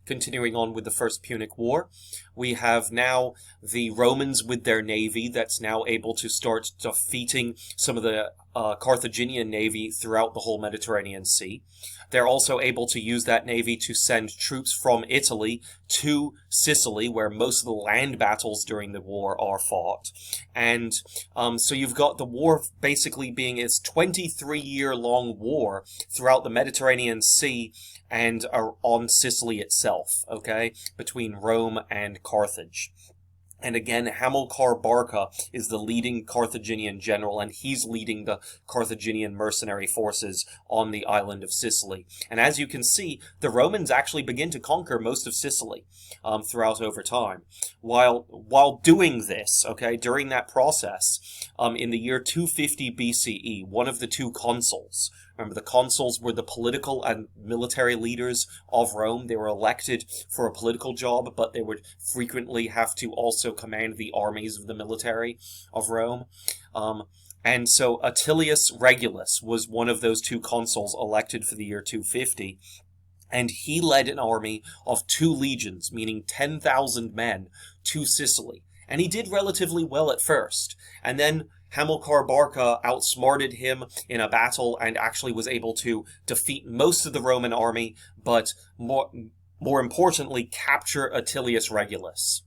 continuing on with the First Punic War. We have now the Romans with their navy that's now able to start defeating some of the Carthaginian navy throughout the whole Mediterranean Sea. They're also able to use that navy to send troops from Italy to Sicily, where most of the land battles during the war are fought. And so you've got the war basically being its 23-year-long war throughout the Mediterranean Sea and on Sicily itself, okay, between Rome and Carthage. And again, Hamilcar Barca is the leading Carthaginian general, and he's leading the Carthaginian mercenary forces on the island of Sicily. And as you can see, the Romans actually begin to conquer most of Sicily throughout over time. While doing this, okay, during that process, in the year 250 BCE, one of the two consuls, remember, the consuls were the political and military leaders of Rome. They were elected for a political job, but they would frequently have to also command the armies of the military of Rome. And so Attilius Regulus was one of those two consuls elected for the year 250. And he led an army of 2 legions, meaning 10,000 men, to Sicily. And he did relatively well at first. And then Hamilcar Barca outsmarted him in a battle and actually was able to defeat most of the Roman army, but more importantly, capture Attilius Regulus.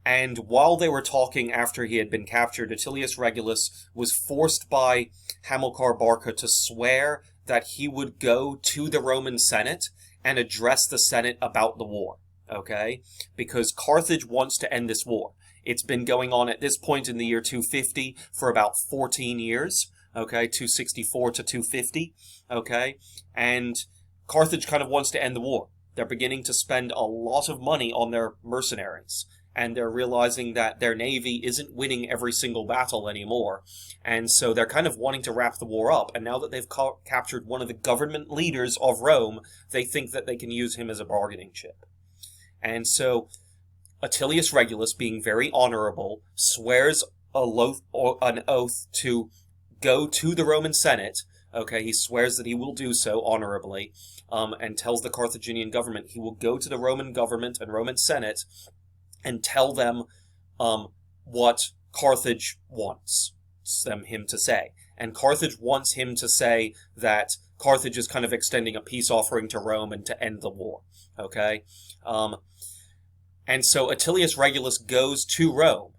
And while they were talking after he had been captured, Attilius Regulus was forced by Hamilcar Barca to swear that he would go to the Roman Senate and address the Senate about the war, okay? Because Carthage wants to end this war. It's been going on at this point in the year 250 for about 14 years, okay, 264 to 250, okay? And Carthage kind of wants to end the war. They're beginning to spend a lot of money on their mercenaries, and they're realizing that their navy isn't winning every single battle anymore. And so they're kind of wanting to wrap the war up, and now that they've captured one of the government leaders of Rome, they think that they can use him as a bargaining chip. And so Attilius Regulus, being very honorable, swears an oath to go to the Roman Senate. Okay, he swears that he will do so honorably, and tells the Carthaginian government he will go to the Roman government and Roman Senate and tell them what Carthage wants him to say. And Carthage wants him to say that Carthage is kind of extending a peace offering to Rome and to end the war. Okay? And so Attilius Regulus goes to Rome,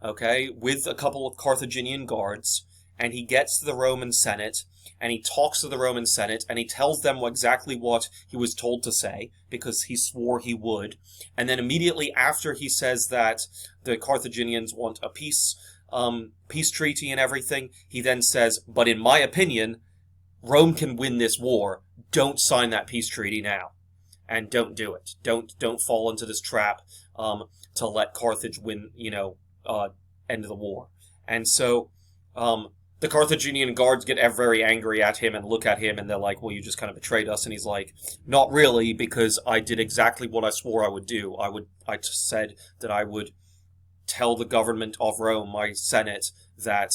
okay, with a couple of Carthaginian guards, and he gets to the Roman Senate, and he talks to the Roman Senate, and he tells them exactly what he was told to say, because he swore he would. And then immediately after he says that the Carthaginians want a peace treaty and everything, he then says, but in my opinion, Rome can win this war. Don't sign that peace treaty now. And don't do it. Don't fall into this trap to let Carthage win, end the war. And so the Carthaginian guards get very angry at him and look at him, and they're like, well, you just kind of betrayed us. And he's like, not really, because I did exactly what I swore I would do. I said that I would tell the government of Rome, my Senate, that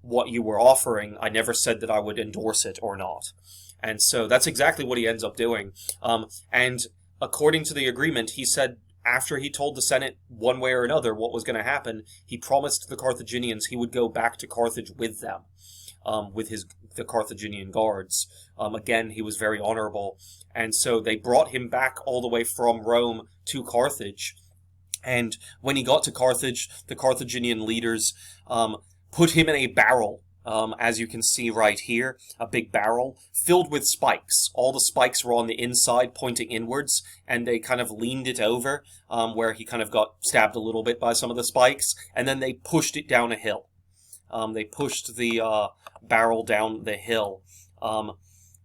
what you were offering, I never said that I would endorse it or not. And so that's exactly what he ends up doing. And according to the agreement, he said after he told the Senate one way or another what was going to happen, he promised the Carthaginians he would go back to Carthage with them, with the Carthaginian guards. Again, he was very honorable. And so they brought him back all the way from Rome to Carthage. And when he got to Carthage, the Carthaginian leaders put him in a barrel. As you can see right here, a big barrel filled with spikes. All the spikes were on the inside, pointing inwards, and they kind of leaned it over, where he kind of got stabbed a little bit by some of the spikes, and then they pushed it down a hill. They pushed the barrel down the hill,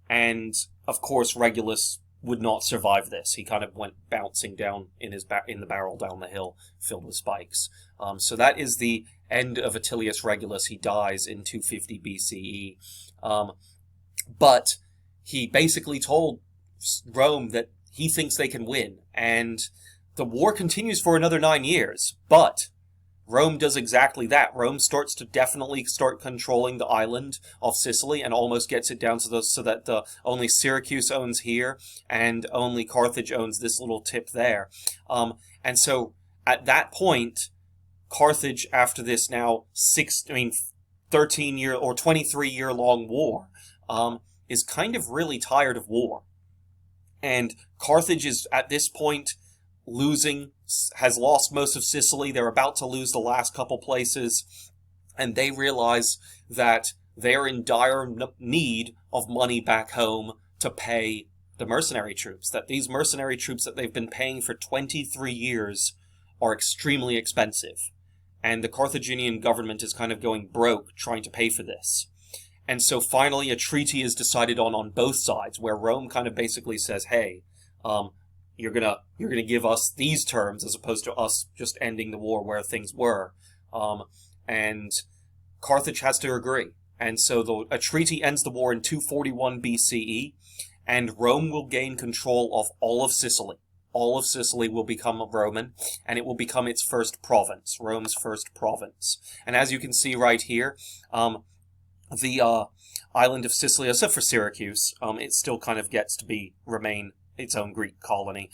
and of course Regulus would not survive this. He kind of went bouncing down in the barrel down the hill, filled with spikes. So that is the end of Attilius Regulus. He dies in 250 BCE. But he basically told Rome that he thinks they can win. And the war continues for another 9 years. But Rome does exactly that. Rome starts to definitely start controlling the island of Sicily and almost gets it down to so that only Syracuse owns here and only Carthage owns this little tip there. And so at that point, Carthage, after this now 13-year or 23-year long war, is kind of really tired of war. And Carthage is at this point has lost most of Sicily. They're about to lose the last couple places, and they realize that they're in dire need of money back home to pay the mercenary troops. That these mercenary troops that they've been paying for 23 years are extremely expensive. And the Carthaginian government is kind of going broke trying to pay for this. And so finally a treaty is decided on both sides, where Rome kind of basically says, hey, you're gonna give us these terms as opposed to us just ending the war where things were. And Carthage has to agree. And so a treaty ends the war in 241 BCE, and Rome will gain control of all of Sicily. All of Sicily will become Roman, and it will become its first province, Rome's first province. And as you can see right here, the island of Sicily, except for Syracuse, it still kind of gets to remain its own Greek colony.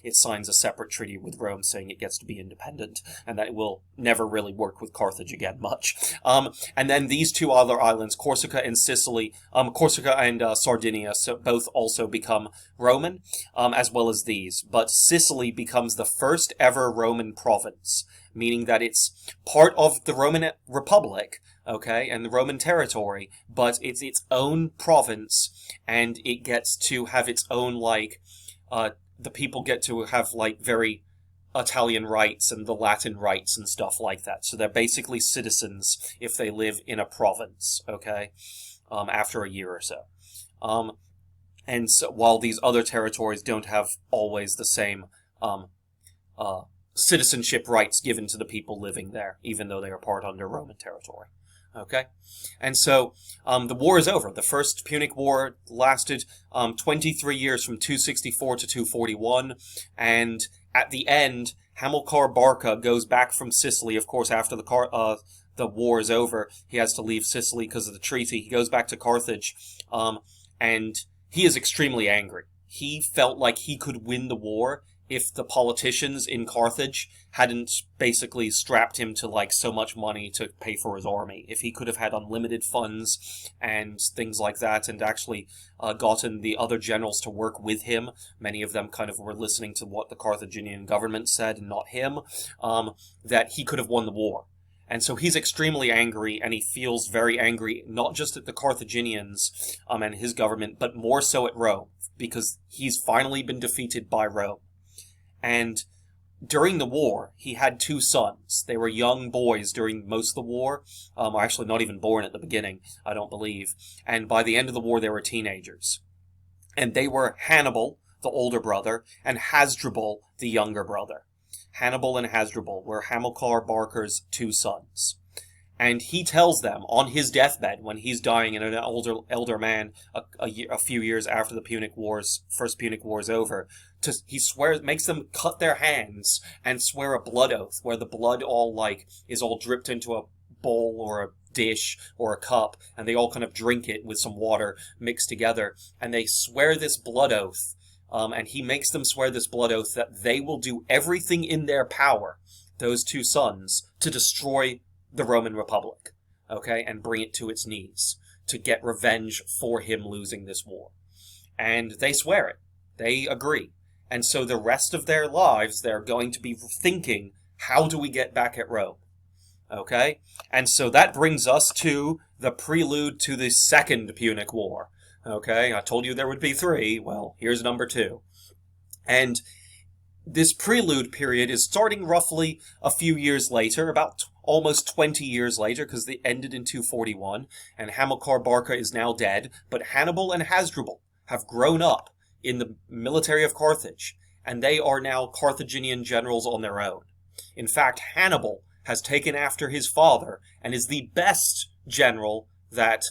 It signs a separate treaty with Rome saying it gets to be independent, and that it will never really work with Carthage again much. And then these two other islands, Corsica and Sicily, Corsica and Sardinia, so both also become Roman, as well as these. But Sicily becomes the first ever Roman province, meaning that it's part of the Roman Republic, okay, and the Roman territory, but it's its own province, and it gets to have its own, the people get to have, very Italian rights and the Latin rights and stuff like that. So they're basically citizens if they live in a province, okay, after a year or so. And so while these other territories don't have always the same, citizenship rights given to the people living there, even though they are part under Roman territory. Okay? And so, the war is over. The First Punic War lasted 23 years from 264 to 241, and at the end, Hamilcar Barca goes back from Sicily. Of course, after the war is over, he has to leave Sicily because of the treaty. He goes back to Carthage, and he is extremely angry. He felt like he could win the war if the politicians in Carthage hadn't basically strapped him to so much money to pay for his army. If he could have had unlimited funds and things like that, and actually gotten the other generals to work with him, many of them kind of were listening to what the Carthaginian government said and not him, that he could have won the war. And so he's extremely angry, and he feels very angry, not just at the Carthaginians and his government, but more so at Rome, because he's finally been defeated by Rome. And during the war, he had two sons. They were young boys during most of the war. Actually, not even born at the beginning, I don't believe. And by the end of the war, they were teenagers. And they were Hannibal, the older brother, and Hasdrubal, the younger brother. Hannibal and Hasdrubal were Hamilcar Barca's two sons. And he tells them on his deathbed, when he's dying and an elder man a few years after the First Punic War is over, makes them cut their hands and swear a blood oath, where the blood is all dripped into a bowl or a dish or a cup, and they all kind of drink it with some water mixed together, and they swear this blood oath, and he makes them swear this blood oath that they will do everything in their power, those two sons, to destroy the Roman Republic, okay, and bring it to its knees, to get revenge for him losing this war. And they swear it. They agree. And so the rest of their lives, they're going to be thinking, how do we get back at Rome? Okay? And so that brings us to the prelude to the Second Punic War. Okay? I told you there would be three. Well, here's number 2. And this prelude period is starting roughly a few years later, about almost 20 years later, because they ended in 241, and Hamilcar Barca is now dead, but Hannibal and Hasdrubal have grown up in the military of Carthage, and they are now Carthaginian generals on their own. In fact, Hannibal has taken after his father and is the best general that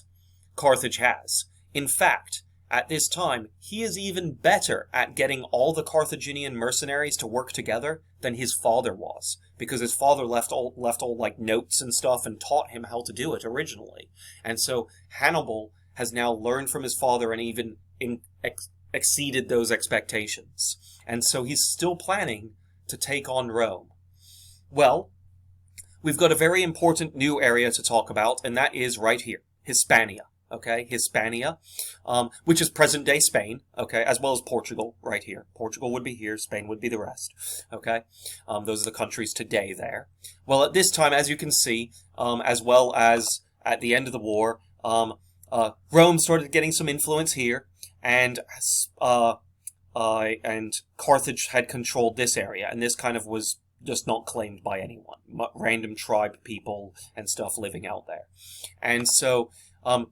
Carthage has. In fact, at this time, he is even better at getting all the Carthaginian mercenaries to work together than his father was, because his father left all like notes and stuff and taught him how to do it originally. And so Hannibal has now learned from his father and even exceeded those expectations. And so he's still planning to take on Rome. Well, we've got a very important new area to talk about, and that is right here, Hispania. Okay, Hispania, which is present-day Spain, okay, as well as Portugal, right here. Portugal would be here, Spain would be the rest, okay? Those are the countries today there. Well, at this time, as you can see, as well as at the end of the war, Rome started getting some influence here, and Carthage had controlled this area, and this kind of was just not claimed by anyone. Random tribe people and stuff living out there. And so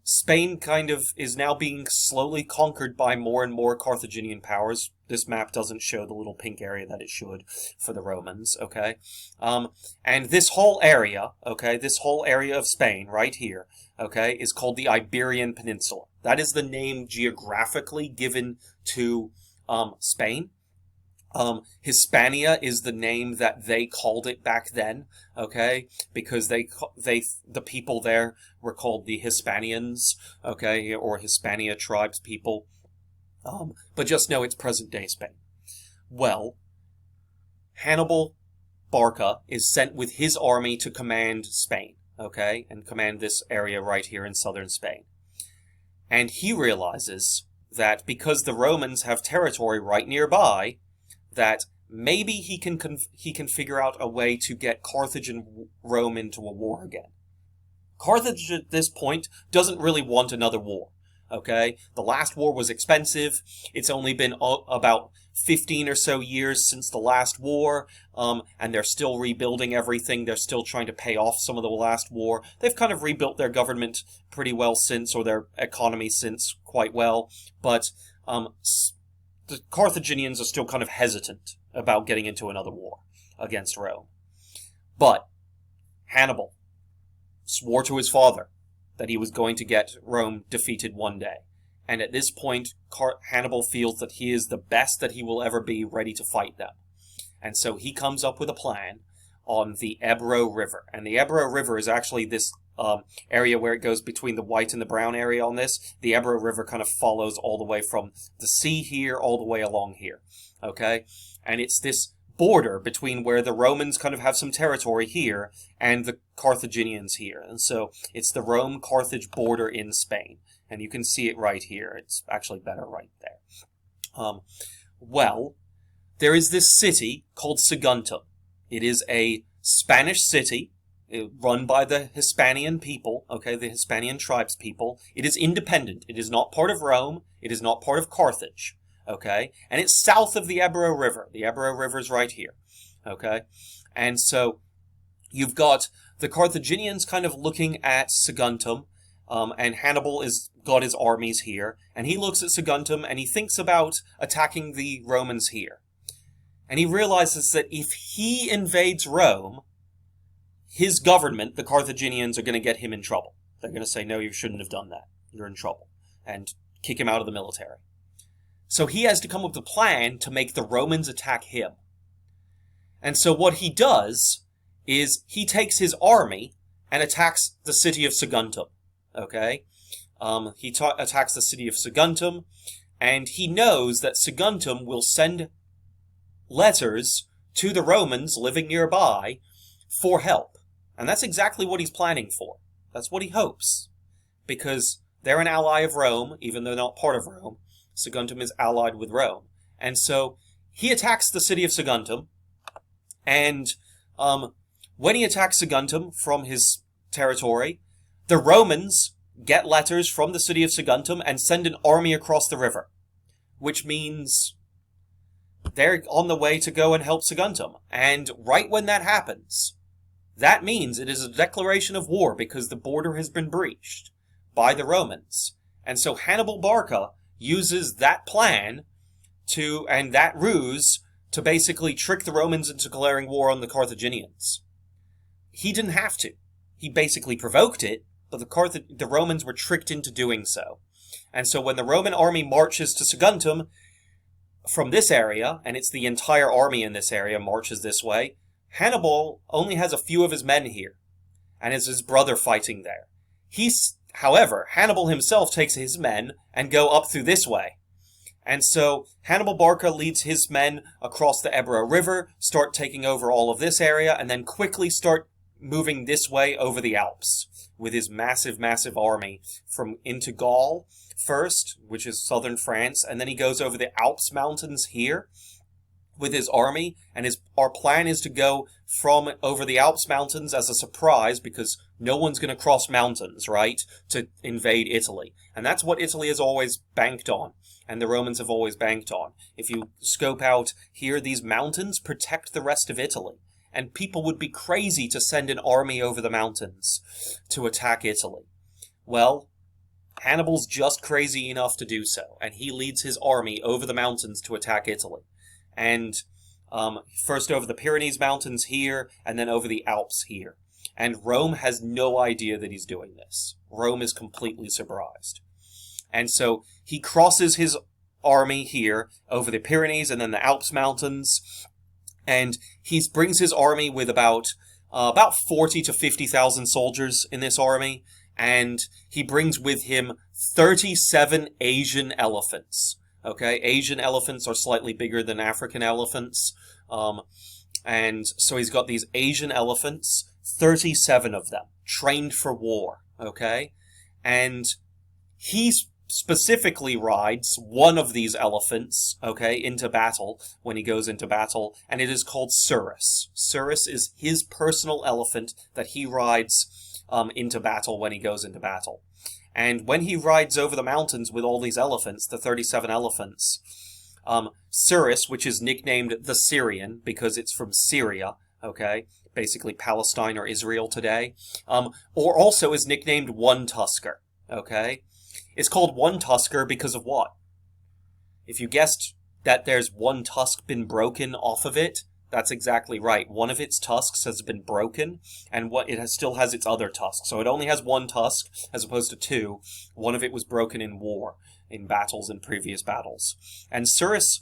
Spain kind of is now being slowly conquered by more and more Carthaginian powers. This map doesn't show the little pink area that it should for the Romans, okay? And this whole area, okay, this whole area of Spain right here, okay, is called the Iberian Peninsula. That is the name geographically given to Spain. Hispania is the name that they called it back then, okay? Because the people there were called the Hispanians, okay, or Hispania tribes people. But just know it's present-day Spain. Well, Hannibal Barca is sent with his army to command Spain, okay, and command this area right here in southern Spain. And he realizes that because the Romans have territory right nearby, that maybe he can figure out a way to get Carthage and Rome into a war again. Carthage at this point doesn't really want another war, okay? The last war was expensive. It's only been about 15 or so years since the last war, and they're still rebuilding everything. They're still trying to pay off some of the last war. They've kind of rebuilt their government pretty well since, or their economy since quite well, but the Carthaginians are still kind of hesitant about getting into another war against Rome. But Hannibal swore to his father that he was going to get Rome defeated one day. And at this point, Hannibal feels that he is the best that he will ever be, ready to fight them. And so he comes up with a plan on the Ebro River. And the Ebro River is actually this area where it goes between the white and the brown area on this. The Ebro River kind of follows all the way from the sea here all the way along here, okay? And it's this border between where the Romans kind of have some territory here and the Carthaginians here. And so it's the Rome-Carthage border in Spain. And you can see it right here. It's actually better right there. Well, there is this city called Saguntum. It is a Spanish city run by the Hispanian people, okay, the Hispanian tribes people. It is independent. It is not part of Rome. It is not part of Carthage, okay? And it's south of the Ebro River. The Ebro River is right here, okay? And so you've got the Carthaginians kind of looking at Saguntum, and Hannibal is got his armies here, and he looks at Saguntum and he thinks about attacking the Romans here. And he realizes that if he invades Rome, his government, the Carthaginians, are going to get him in trouble. They're going to say, no, you shouldn't have done that. You're in trouble. And kick him out of the military. So he has to come up with a plan to make the Romans attack him. And so what he does is he takes his army and attacks the city of Saguntum. Okay? He attacks the city of Saguntum, and he knows that Saguntum will send letters to the Romans living nearby for help. And that's exactly what he's planning for. That's what he hopes. Because they're an ally of Rome, even though they're not part of Rome. Saguntum is allied with Rome. And so he attacks the city of Saguntum. And when he attacks Saguntum from his territory, the Romans get letters from the city of Saguntum and send an army across the river. Which means they're on the way to go and help Saguntum. And right when that happens, that means it is a declaration of war because the border has been breached by the Romans. And so Hannibal Barca uses that plan and that ruse to basically trick the Romans into declaring war on the Carthaginians. He didn't have to. He basically provoked it, but the Romans were tricked into doing so. And so when the Roman army marches to Saguntum from this area, and it's the entire army in this area marches this way, Hannibal only has a few of his men here, and is his brother fighting there. However, Hannibal himself takes his men and go up through this way. And so Hannibal Barca leads his men across the Ebro River, start taking over all of this area, and then quickly start moving this way over the Alps with his massive, massive army into Gaul first, which is southern France, and then he goes over the Alps mountains here with his army, and our plan is to go from over the Alps mountains as a surprise, because no one's going to cross mountains, right, to invade Italy. And that's what Italy has always banked on, and the Romans have always banked on. If you scope out here, these mountains protect the rest of Italy, and people would be crazy to send an army over the mountains to attack Italy. Well, Hannibal's just crazy enough to do so, and he leads his army over the mountains to attack Italy. And first over the Pyrenees Mountains here, and then over the Alps here. And Rome has no idea that he's doing this. Rome is completely surprised. And so he crosses his army here over the Pyrenees and then the Alps Mountains, and he brings his army with about 40 to 50,000 soldiers in this army, and he brings with him 37 Asian elephants. Okay, Asian elephants are slightly bigger than African elephants. And so he's got these Asian elephants, 37 of them, trained for war. Okay, and he specifically rides one of these elephants, okay, into battle when he goes into battle, and it is called Surus. Surus is his personal elephant that he rides into battle when he goes into battle. And when he rides over the mountains with all these elephants, the 37 elephants, Surus, which is nicknamed the Syrian because it's from Syria, okay, basically Palestine or Israel today, or also is nicknamed One Tusker, okay? It's called One Tusker because of what? If you guessed that there's one tusk been broken off of it, that's exactly right. One of its tusks has been broken, and still has its other tusk. So it only has one tusk, as opposed to two. One of it was broken in war, in battles, in previous battles. And Surus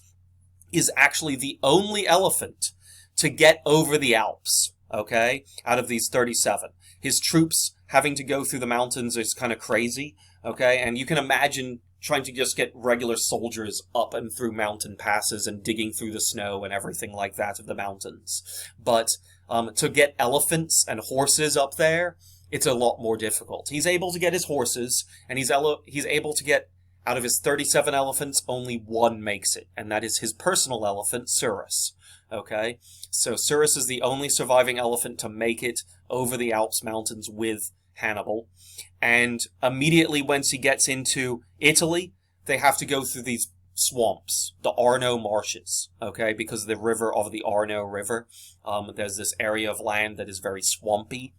is actually the only elephant to get over the Alps, okay, out of these 37. His troops having to go through the mountains is kind of crazy, okay, and you can imagine trying to just get regular soldiers up and through mountain passes and digging through the snow and everything like that of the mountains. But to get elephants and horses up there, it's a lot more difficult. He's able to get his horses, and he's able to get, out of his 37 elephants, only one makes it, and that is his personal elephant, Surus. Okay? So Surus is the only surviving elephant to make it over the Alps mountains with Hannibal. And immediately once he gets into Italy, they have to go through these swamps, the Arno marshes, okay, because of the river of the Arno River. There's this area of land that is very swampy.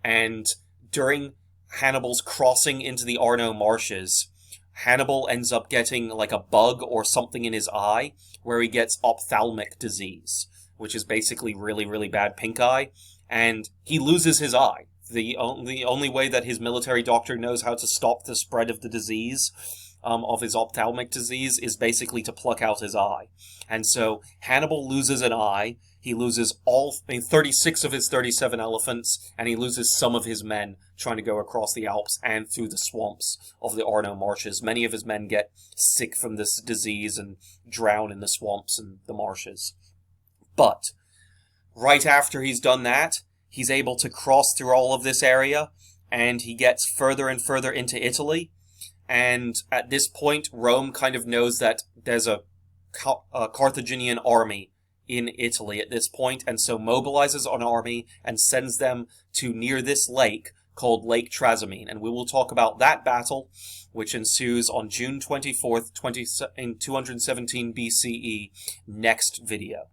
And during Hannibal's crossing into the Arno marshes, Hannibal ends up getting like a bug or something in his eye, where he gets ophthalmic disease, which is basically really, really bad pink eye, and he loses his eye. The only way that his military doctor knows how to stop the spread of the disease, of his ophthalmic disease, is basically to pluck out his eye. And so Hannibal loses an eye. He loses 36 of his 37 elephants, and he loses some of his men trying to go across the Alps and through the swamps of the Arno marshes. Many of his men get sick from this disease and drown in the swamps and the marshes. But right after he's done that, he's able to cross through all of this area, and he gets further and further into Italy. And at this point, Rome kind of knows that there's a Carthaginian army in Italy at this point, and so mobilizes an army and sends them to near this lake called Lake Trasimene. And we will talk about that battle, which ensues on June 24th, in 217 BCE, next video.